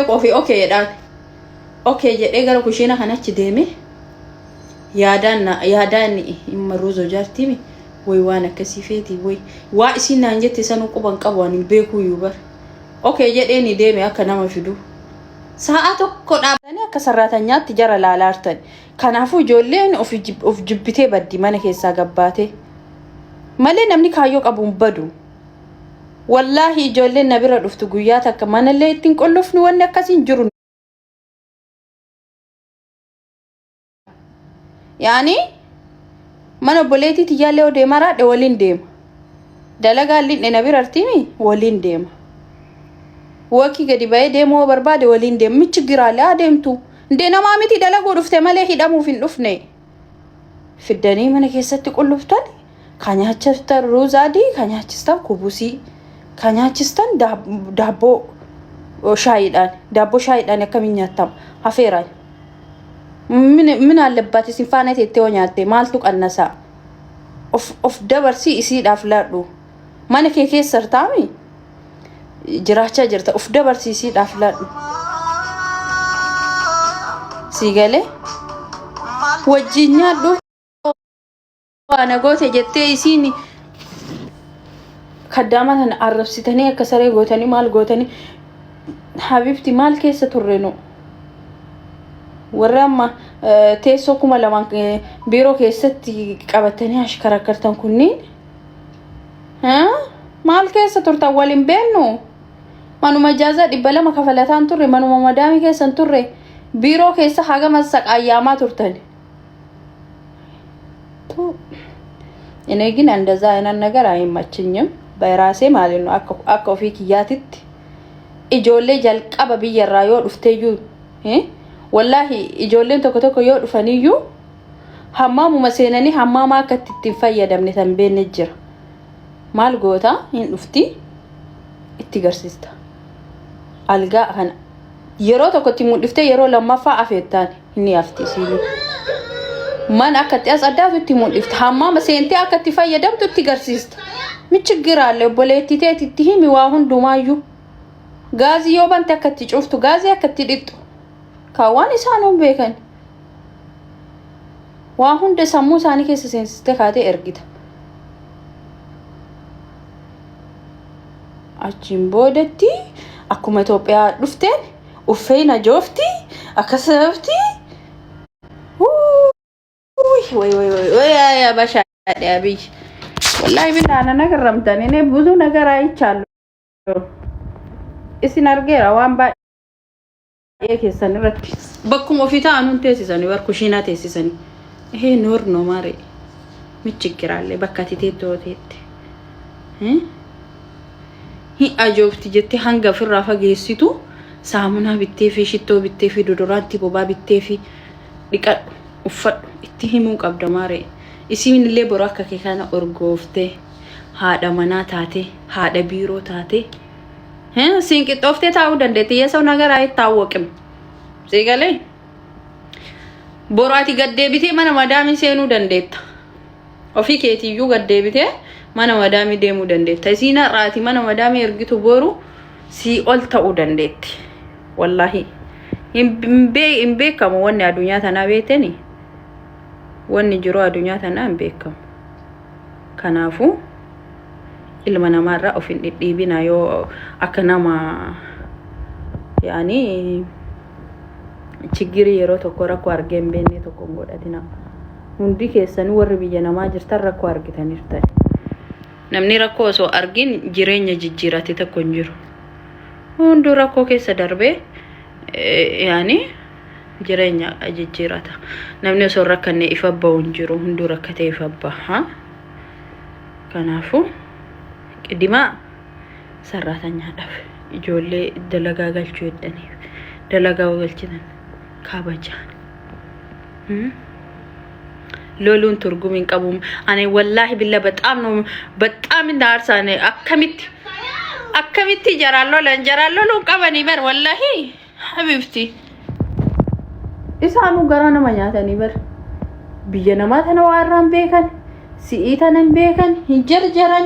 qofi okay jedhaan okay jedhee gara kushiina kanatti deeme yaadaan imma ruuzo jaartimi way waan akkasii feeti way waa isin naan jette sanuu quban qabu ani beeku yubar okay jedhee ni deeme akka nama fidu sa'a tokko dhaabanii akka sarratanyaatti jara laalaartan kanaafuu ijoolleen of jibbitee baddi mana keessaa gabbaate malee namni kaayyoo qabuun badu wallahi ijoolleen na bira dhuftu guyyaa takka manallee ittiin qollofni wanni akkasiin jiru yaani mana boleetii tiyaalee odeema raadhe waliin deema dalagaalli na bira artimi waliin deema waki gadi baye deemo barbaade waliin deema michi giraale adeemtu ndee namaa miti dalagoo dhufte malee hidhamuuf hin dhufne fiddanii mana keessatti qolloftan kanyaachistan ruuzaadii kanyaachistan kubusii kanyaachistan daaboo shaayidhaan akkamiin nyaatama hafeeraan min alabbaati sinfaana teettee nyaatte maaltu qannasa of dabarsi isiidhaaf laadhu mana kee keessa sartaami jiraachaa jirta of dabarsi isiidhaaf laadhu sigale wajjin nyaadhu ana goote jettee isiin kaddaama tan arrabsitanii akka saree gootanii maal gootanii habibti maal keessa turrenu warramma teessoo kuma lamaan biiroo keessatti qabatanii ashkarakartan kunniin maal keessa turtan waliin beennu manuma jaaza 200 kafalataan turre manuma madaami keessan turre biiroo keessa hagama saqaayyamaa turtan እኔግን እንደዛ አይነት ነገር አይመችኝም በራሴ ማለት ነው አከ ኦፊ ኪያቲት ኢጆሌ ጀልቀበ ቢየራዮ ዱፍቴዩ ወላሂ ኢጆሌን ተኮተኮ ዮ ዱፈኒዩ ሐማሙ መሰነኒ ሐማማ ከትትን ፈየደምነ ተንበን ጅራ ማል ጎታ ይን ዱፍቲ ኢትገርሲስታ አልጋ ሀና የሮ ተኮቲ ሙድፍቴ የሮ ለማፋ አፈታን እኒ አፍቲ ሲሉ man akkatti asaddaatu itti mul'ifta hamma maseentee akkatti fayyadamtu itti garsiista michigir alle boleettiteet itti himi waa hundumaayyuu gaazii yoo bante akkatti cuftu gaazii akkatti dhixxu kaawwan isaanoon beekan waa hunda sammuu isaanii keessa seensiste kaatee ergita achiin boodatti akkuma Itoophiyaa dhufteen uffeena joofti akkasafti ወይ ያ ባሻዲ አብይ ወላሂ ቢላና ነገር ረምተን እኔ ብዙ ነገር አይቻለሁ እስን አርገራ ዋንባ የከሰን ረት በኩም ኦፊታ አኑን ተሲሰኒ ወርኩሽና ተሲሰኒ ይሄ ኖር ነው ማሬ ምችግራለ በካቲቴ ቶቴት ሂ አጆፍቲ ጀቲ ሃንጋ ፍራፋ ገሲቱ ሳሙና ቢቴፊ ሽቶ ቢቴፊ ዶዶራንቲ ቦባ ቢቴፊ ዲቃ uffadhu itti himuu qabda maare isiin illee boroo akka kee kana orgoofte haadha manaa taate haadha biiroo taate siin qixxooftee taa'uu dandeetti yeesoo nagaraa ittaawwaqim seegalee boraati gaddeebitee mana madaamii seenuu dandeetta ofii keetiyyuu gaddeebitee mana madaamii deemuu dandeetta isiin raati mana madaamii ergitu boru sii ol ta'uu dandeetti wallahi hin beekamu wanni addunyaa tanaa beeteni wanni jiru addunyaa tanaa hin beekamu kanaafu ilma namaarraa of hin dhidhiibina yoo akka nama yaani chigiri yeroo tokko rakkoo argeen beenne tokko godhatina hundi keessan warri biyya namaa jirtan rakkoo argitanirtan namni rakkoo osoo argin jireenya jijjiirate tokko hin jiru hundu rakkoo keessa darbee yaani jireenya jijjiirata namni osoo rakkanne ifabba hunjiru hundu rakkate ifabba kanaafu qidima sarratanyaadhaaf ijoollee dalagaa galchuu eddaniif dalagaa galchitan kabajaan loluun turgumin qabum ani wallahi billa በጣም እንዳርሳኔ አከሚቲ ጀራሎ ቀበኒ በር ወላሂ حبيبتي isaanu garana manyaatani bar biya nama tana warran beekan si'itanan beekan hinjarjaran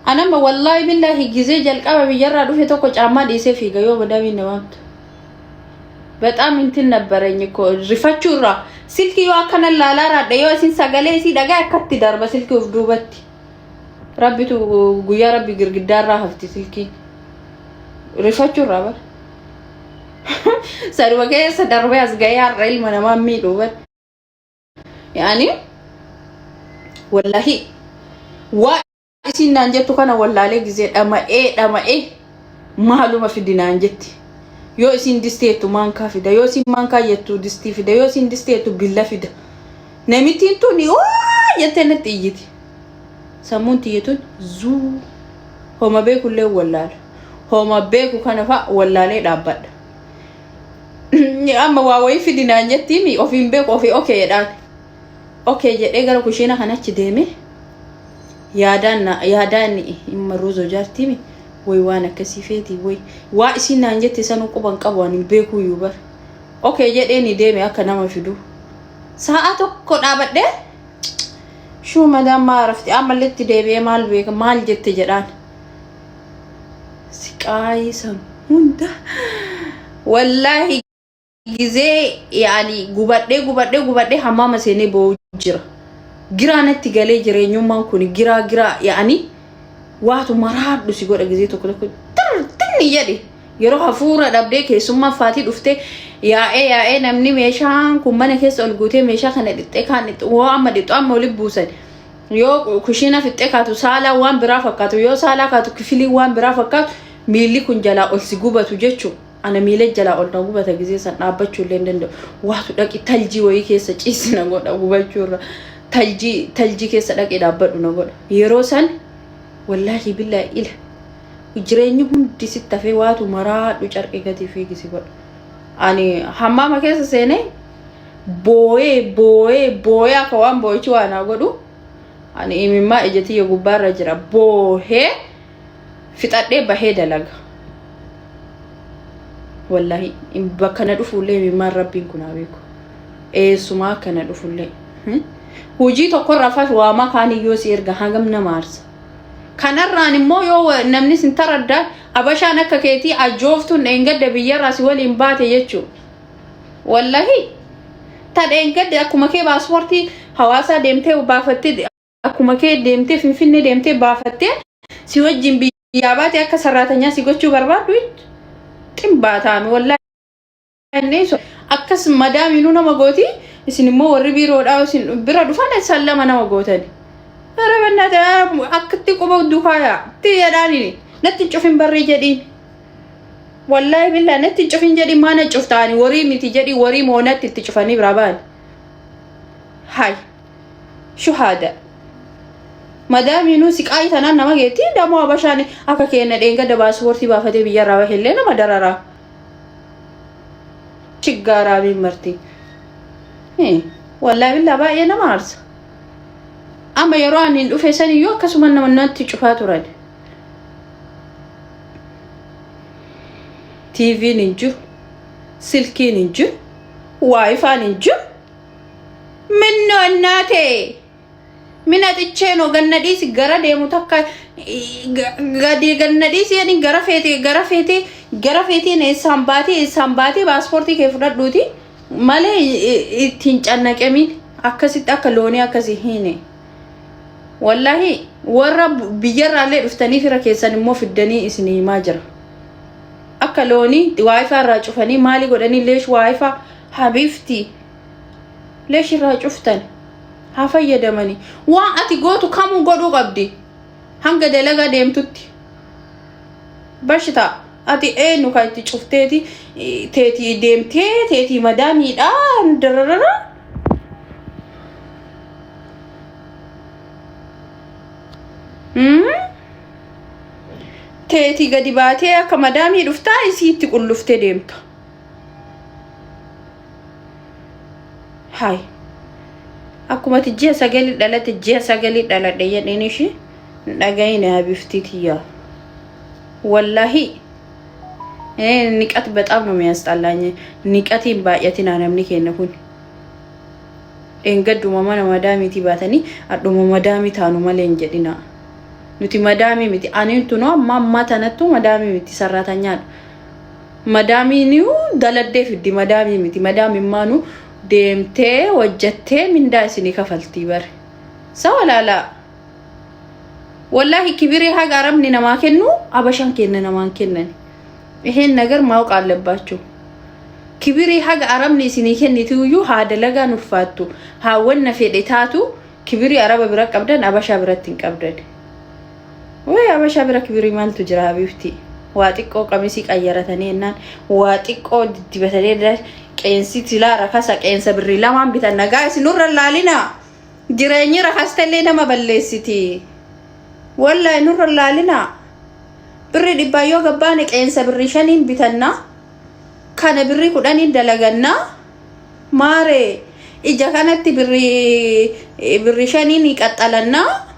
أنا ما والله بالله جزء جلقة بيجرى دوفي توكو جامع ديسة في جيو بدأ نوامت بتأم إنتن نبرني كو رفاتشورا سلكي واكنا لا را ديو سين سجلة سي دعاء كتي دار بس سلكي وفدوبتي ربي تو جويا ربي جرجدار راه في سلكي رفاتشورا بر سر وجه سدار بس جاي الريل من ما ميلو بر يعني والله isin naan jettu kana wallaalee gizee dhama'ee maaluma fidinaan jetti yoo isin disteetu maankaa fida yoo isin maankaa jettu distii fida yoo isin disteetu billa fida namitiin tuni jettee natti iyyiti sammuun tiyyatun zuu homa beekullee wallaala homa beeku kana fa wallaalee dhaabbadha amma waa wayii fidinaan jetti mi ofiin beeku ofii okay jedhaan okay jedhee gara kushiina kanachi deeme yaadaan imma rozo jaartimi way waan akkasifeeti way waa isin naan jette sanu quban qabwan beeku yubar okay jedhee ni deeme akka nama fidu sa'a tokko dhaabadhe shuu madam maarafti amaletti deebi'ee maal jette jedhaan siqaayi san hunda wallahi gizee yaani gubadhe hamama seenee boo jira giraanatti galee jireenyummaan kun gira yaani waatu maraadhu si godha gizee tokko tinni jedhe yeroo hafuura dhabdee keessummaa faatii dhufte yaa'ee namni meeshaan kun mana keessa ol guutee meeshaa kana dhixxee kan waa amma dhixxu amma oli buusan yoo kushiina fixxee kaatu saala waan biraa fakkaatu yoo saala kaatu kifilii waan biraa fakkaatu miilli kun jalaa ol si gubatu jechuun ana miile jalaa ol na gubata gizee san dhaabbachuu illee danda'u waatu dhaqi taljii wayii keessa ciisina godha gubachuurra taljii keessa dhaqee dhaabbadhu na godha yeroo san wallahi billahi ila jireenyi hundi sitti hafee waatu maraadhu carqee gatii fiigisi godha ani hammaama keessa seenee booyee akka waan booyichi waan haa godhu ani imimmaa ijatti yoo gubbaarra jira boohee fixadhee bahee dalaga wallahi bakka na dhufullee imimmaan rabbiin kun haa beeku eessumaa akka na dhufullee hujii tokko rafaa waama kaaniyyoo si erga hangam nama aarsa kanarraan immoo yoo namni sin taradda abashaan akka keetii ajooftuun dheengadda biyyarraa si waliin baate jechuu wallahi ta dheengadda akkuma kee paaspoortii hawaasaa deemtee baafattee akkuma kee deemtee finfinnee deemtee baafattee si wajjin biyyaa baate akka sarraatanyaa si gochuu barbaaddu ximbaataame wallahi akkas madaamiinuu nama gooti isin immoo warri biiroodhaa isin bira dhufan sallama nama gootani arabannata akkatti quba dukaaya tiyadhaani natti cufin barri jedhiin wallahi billahi natti cufin jedhi maana cuftaani warii miti jedhi warii moonatti itti cufanii birabaan hay shuhada madaamiinuu siqaayi tanaan nama geetti damoo abashaan akka kenna dheengadda paaspoortii baafatee biyyarraa bahillee nama dararaa chiggaaraa marti wallahi billahi baay'ee nama aarsa amma yeroo ani dhufe san yoo akkasuma namatti cufaa turan TV hin jiru silkiin hin jiru wifi hin jiru minno annate mina ticheno gannadisi gara deemu takka gadi gannadisi yani gara feete ne sambaati paaspoortii kee fudhadhuuti malee ittiin cannaqemin akkasitti akka loonii akkasi hine wallahi warra biyyarraalee dhuftanii fira keessan immoo fiddanii isinii himaa jira akka loonii wifi irraa cufanii maali godhanii leesh wifi habifti leesh irraa cuftan haa fayyadamanii waan ati gootu kamuu godhuu qabdi hanga dalagaa deemtutti bashita ati eenyu kan itti cufteeti teetii deemtee teetii madaamiidha dararara teetii gadi baatee akka madaamii dhuftaa isiitti qulluftee deemta hay akkuma tijjee sagalii dhalate jee sagalii dhaladhe jedheen ishii dhagayne habiftitiya wallahi niqat በጣም ነው የሚያስጣላኝ niqatiin baay'atina namni kenna kun engaduma mana madaamiti baatanii aduma madaami taanu maleen jedhina nuti madaami miti aniintu no amma tanattu madaami miti sarratanyaan madaami niu daladde fiddi madaami miti madaami maanu deemtee hojjattee mindaa isinii kafaltii bare sawalala wallahi kibiri haga arabni namaa kennu abashan kenna namaan kennan ይሄን ነገር ማውቅ አለባችሁ كبيري حاجة عربني سنيكين نتويو هذا لقى نفاتو هاولنا في الإتاتو كبيري عربة برك أبدا أبشا برتين أبدا وي أبشا برك كبيري مال تجرا بيفتي واتيكو قميصك أيرتني إنن واتيكو تبتدي ده كإنسي تلا رخصة كإنسا بري لا ما بيتنا جالس نور اللالينا جراني رخصت لنا ما بلسيتي ولا نور اللالينا بري دبايو قبانك إنسا بري شانين بيتنا كان بري كوداني دلغنا ماري إجا كانت بري شانين يقتلنا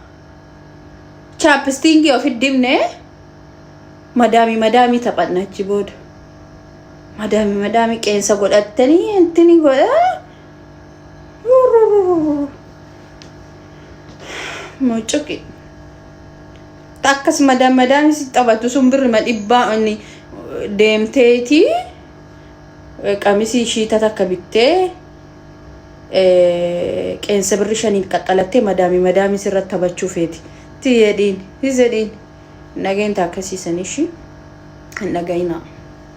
chapstingi of dimne madami tapatna jibod madami kensa godattani entini goda mochoki takas madami si tabatu sumbir madibba oni demteti kamisi shita takabitte kensa birishani qatalate madami sirrat tabachu feti تيدين هزدين نجين تاكسي سنيشي نجينا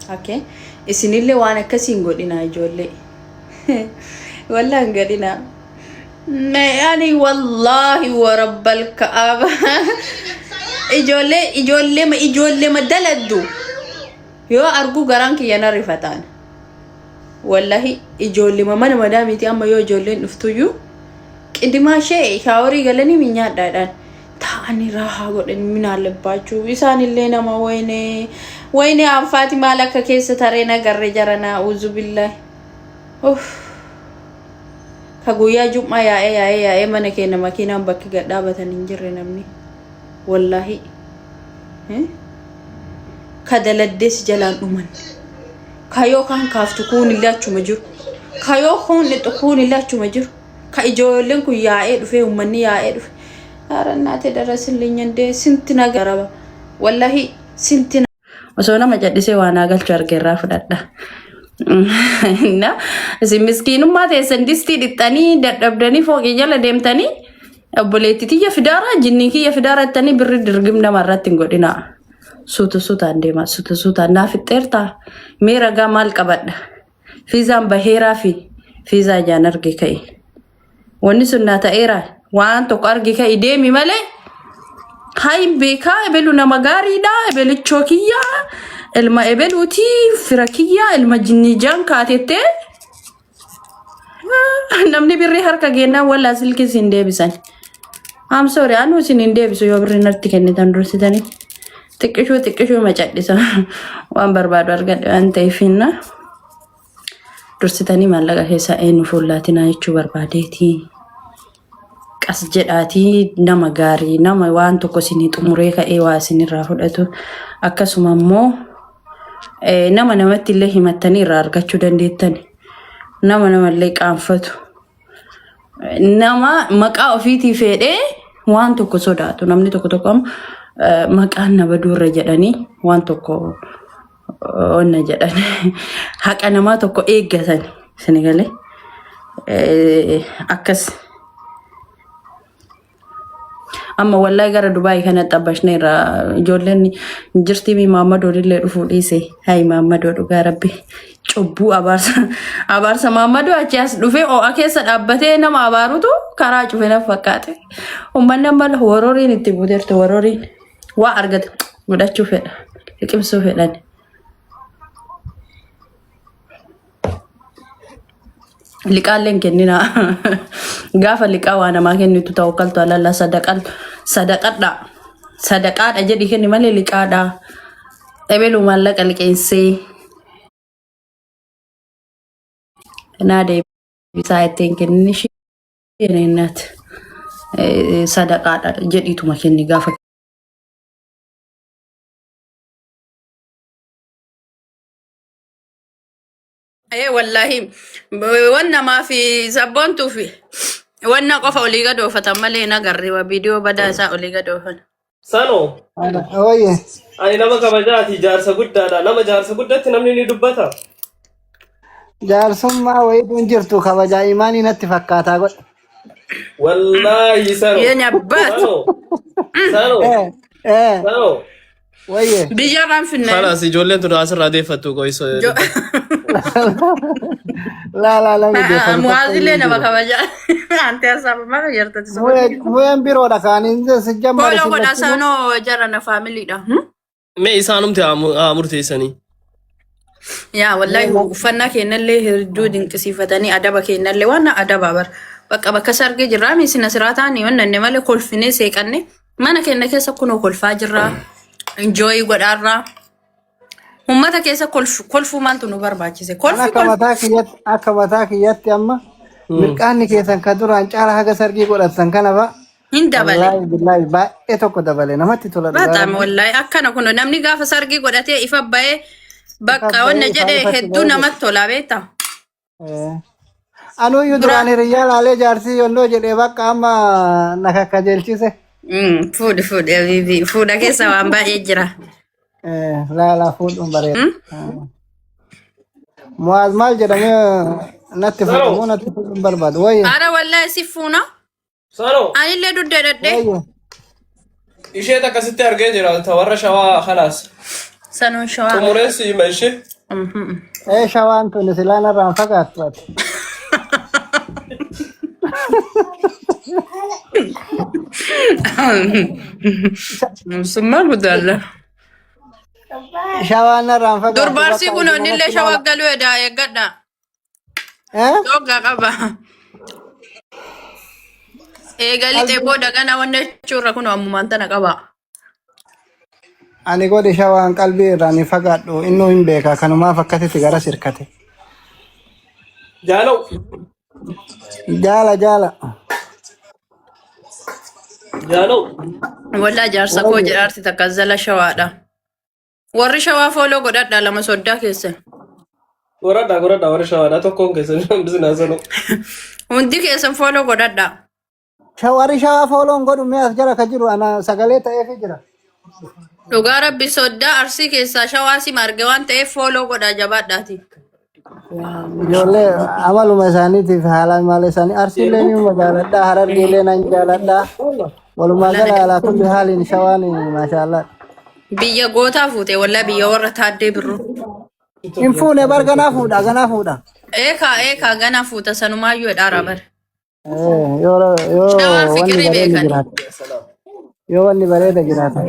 أوكي السنين وانا كسين قولنا يجولي والله قولنا ما يعني والله ورب الكعبة يجولي ما دلدو يو أرجو قرانك يناري فتان والله يجولي ما من مدامي تي أما يو يجولي نفتويو كدي ما شيء شاوري قالني من يادان تاني راها قولن من على باجو إنسان اللي نما ويني عم فاطمة لك كيس ترينا جرنا أعوذ بالله أوف كقويا جوب ما يا ما نكينا ما كنا بكي قدا بتنجر نمني والله كدلدس جلان أمن كايو كان كافتكون الله تمجر كايو خون لتكون الله تمجر كايجولن كويا فيه مني يا أرنات درسلين يندي سنتنا جربا والله سنتنا وسونا ما جدي سوى أنا قال شر جراف ده نا زي مسكين ما تيسندستي التاني دبدني فوق يجلا دم تاني أبوليتي تيجي في دارة جنيكي في دارة تاني برد رجمنا مرات تنقولنا سوت عندي ما سوت نافي ترتا ميرا جمال كبد في زام بهيرا في زاجانر كي ونسنا تأيرا وان تقارجي كايديمي مالي هاي بيكا ابلو نمغاري دا ابل تشوكيا الما ابلوتي فركيا المجنيجان كاتيتي نمني بري هركا جينا ولا سلكي سندي بيسان ام سوري انو سندي بيسو يوبري نرتي كني تندرسيتاني تكشو ما جاديسا وان بربادو ارغد انتي فينا درسيتاني مالغا هيسا اين فولاتينا يچو برباديتي asjedati nama gari nama wanto ko sini tumure ka ewa sini rafudatu akkasuma mo nama namatti le himatani rargachu dandeetani nama le qaanfatu nama maqa ofiti fede wanto ko sodatu namni tokko am maqaan nabadurra jedhani wanto ko onna jedhani haqa nama tokko eeggatani senegale akkas أما والله قرر دبي كانت أبشني را جولني جرتي مي محمد ودي رفودي سي هاي محمد ودو ربي شبو أبارس محمد وأجاس دفع أو أكيس أبتة نام أبارو تو كراج فينا فكاته ومن نمبر هوروري نتبودر توروري وأرجع وده شوفه كيف شوفه لاني لقالن كنينا غافا لقاوانا ما كن توكلت على الله صدقات اجدي كن مالي لقادا ابلو مالك لكنسي نادي بسايتين كنيشي نينات صدقات جدي تو ما كن غافا ايه والله وانا ما في زبونتو في وانا قف اوليغا دو فتمالي نغري وفيديو بدا سا اوليغا دو Sano. Oye. Ani nama kabajaati jaarsa guddaadha. Nama jaarsa guddatti namni ni dubbata. Jaarsummaa wayiitu hin jirtu kabajaa imaanii natti fakkaataa godhe. Wallaahi sano. Yeenya abbaat. Sano. Sano. Sano. Wayye. Biyya kan finne. Khalas ijoolleen tun asirraa deeffattu qoyso. La mi deeffatu. Muwaazillee nama kabajaa. Anti asaba maka yartati so. Muyan biroodha kaaniin sijjammaa. Kooloo godha sanoo jarana faamiliidha. Mee isaanumti murteessanii. Yaa wallahi uffannaa kennallee hedduu dinqisiifatanii adaba kennallee waan adaba bar. Bakka sargee jirraa miisina siraataan wanne malee kolfinee seeqanne mana kenna keessa kunoo kolfaa jirraa. Enjoy godhaarraa. Ummata keessa kolfuu maaltu nu barbaachise? Akka mataa kiyyaatti amma mirqaanni keessan kan duraan caala haga sargii godhatan kana fa'a. Hin dabale. Billahi baay'ee tokko dabale namatti tola. Baaxaame wallahi akkana kun namni gaafa sargii godhatee ifa ba'ee bakka wanna jedhee hedduu namatti tola beekta. Anuyyuu duraan hiriyyaa laalee jaarsii yonnoo jedhee bakka amma na kakkajeelchise. Fuudha keessa waan baay'ee jira. La fuudhuun bareeda. Muwaaz maal jedhamee natti fuudhamu natti fuudhuun barbaadu. Wayye. Ara wallahi si fuuna. Sano. Anillee dudde dadhee. Ishee akkasitti argee jira warra shawaa kanaas. Sanoon shawaa. Xumureessi hima ishee. Shawaan tuni silaan irraan fagaattu. Summa guddaadha. Shawaan irraan fagaattu. Durbaarsi kun onnillee shawaa galuu edaa eeggadha. Dhoggaa qaba. Eegalii xeeboo dagana wanna jechuurra kun ammumaan tana qaba. Ani godhi shawaan qalbii irraan hin fagaadhu innuu hin beeka kanumaaf akkasitti gara sirkate. Jaalaw. Jaala. Jaalaw. Wallaa jaarsa koo jedhaarti takka zala shawaadha. Warri shawaa fooloo godhadha lama soddaa keessa. Goradha warri shawaadha tokkoon keessa bizinaa sanu. Hundi keessan fooloo godhadha. Warri shawaa fooloon godhu mee as jala ka jiru ana sagalee ta'eef jira. Dhugaa rabbi soddaa arsii keessaa shawaa si marge waan ta'eef fooloo godhaa jabaadhaati. Ijoollee amaluma isaaniitiif haala malee isaanii arsiilee ni jaaladha harargeelee nan jaaladha. Walumaa gala alaa kulli haaliin shawaan maashaallah. Biyya gootaa fuute wallaa biyya warra taaddee birroo. Hin fuune bar ganaa fuudha. Eekaa ganaa fuuta sanumaayyuu dhaara bare. Yoo wanni bareeda jiraata.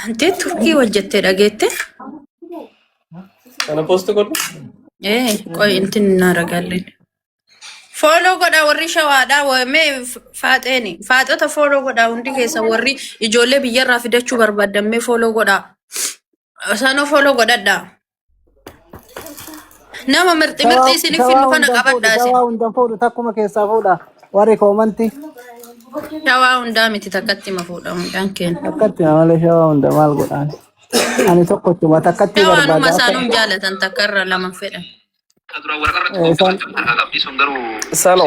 Antee turkii hojjettee dhageette? Kana poosti godhu? Qoy inti naara galleen. Fooloo godhaa warri shawaadhaa waamee faaxeeni. Faaxota fooloo godhaa hundi keessa warri ijoollee biyyarraa fidachuu barbaadammee fooloo godhaa. Sanoo fooloo godhadhaa. Nama mirxi isiniif finnu kana qabadhaa isin. Shawaa hundan fuudhu takkuma keessaa fuudha. Warri koomanti. Shawaa hundaa miti takkatti ma fuudha hundaan kenna. Takkatti malee shawaa hunda maal godhaan. Ani tokkochuma takkatti barbaada. Shawaanuma isaanum jaalatan takkarra lama fedhan. Sano.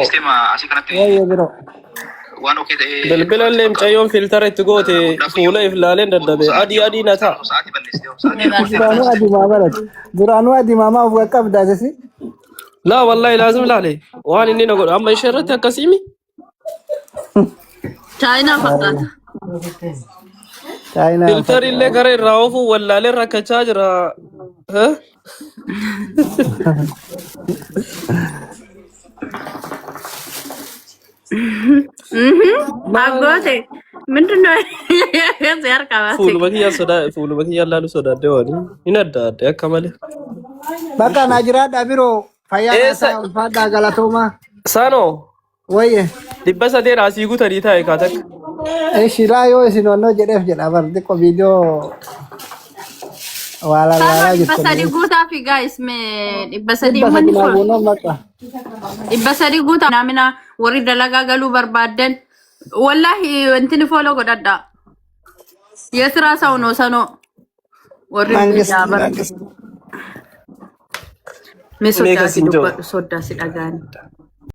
Bilbila illee mucayyoon filtara itti goote fuula iflaaleen daddabe adii na ta'a. Duraanuu adiimaa maaf qaqqabdaa jesi? Laa wallahi laazim ilaale waan inni na godhu amma ishee irratti akkasiimi. Chaayinaa fakkaata. Filtari illee gara irraa oofu wallaaleen rakkachaa jira. Agote, ምንድነው ያርካባ? Fuuluma kiyyaa laalu sodaadde waanii hin adda adde akka malee. Bakka na jiraadha biroo fayyaa isaa ulfaadhaa galatoomaa. Sano. Wayye. 300 asii guutanii taa'e kaatak. Shilaa yoo isin onnoo jedheef jedha bar xiqqoo viidiyoo waalaalaa jirtu. 300 guutaa fi guys mee 300 manni fuula. 300 guutaa namina warri dalagaa galuu barbaadan wallahi intini fooloo godhadha. Yesraa saunoo sanoo warri biyyaa bar. Mee sodaa si dubbadhu sodaa si dhagaani.